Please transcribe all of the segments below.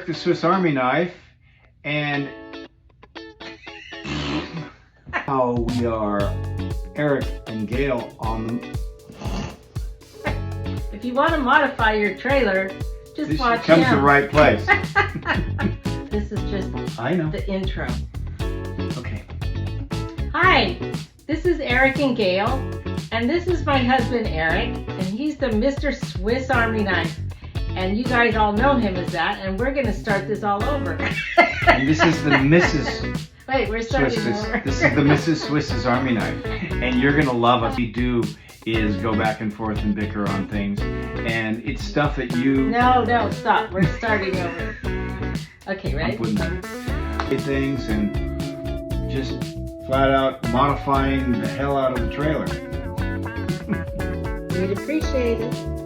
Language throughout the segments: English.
the Swiss Army knife, and how we are Eric and Gayle on. If you want to modify your trailer, just This watch comes him. to the right place. This is just I know. the intro. Okay. Hi, this is Eric and Gayle, and this is my husband Eric, and he's the Mr. Swiss Army Knife. And you guys all know him as that, and we're going to start this all over. And this is the Mrs. Wait, we're starting over. This is the Mrs. Swiss's Army knife, and you're gonna love us. What we do is go back and forth and bicker on things, and it's stuff that you. No, stop. We're starting over. Okay, ready? I'm putting things and just flat out modifying the hell out of the trailer. We'd appreciate it.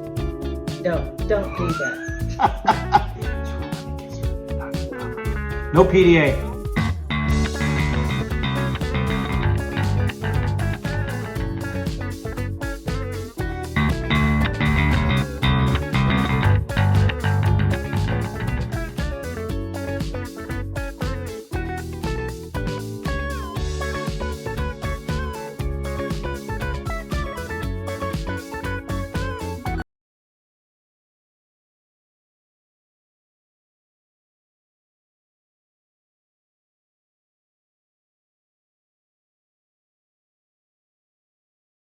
Don't do that. No PDA.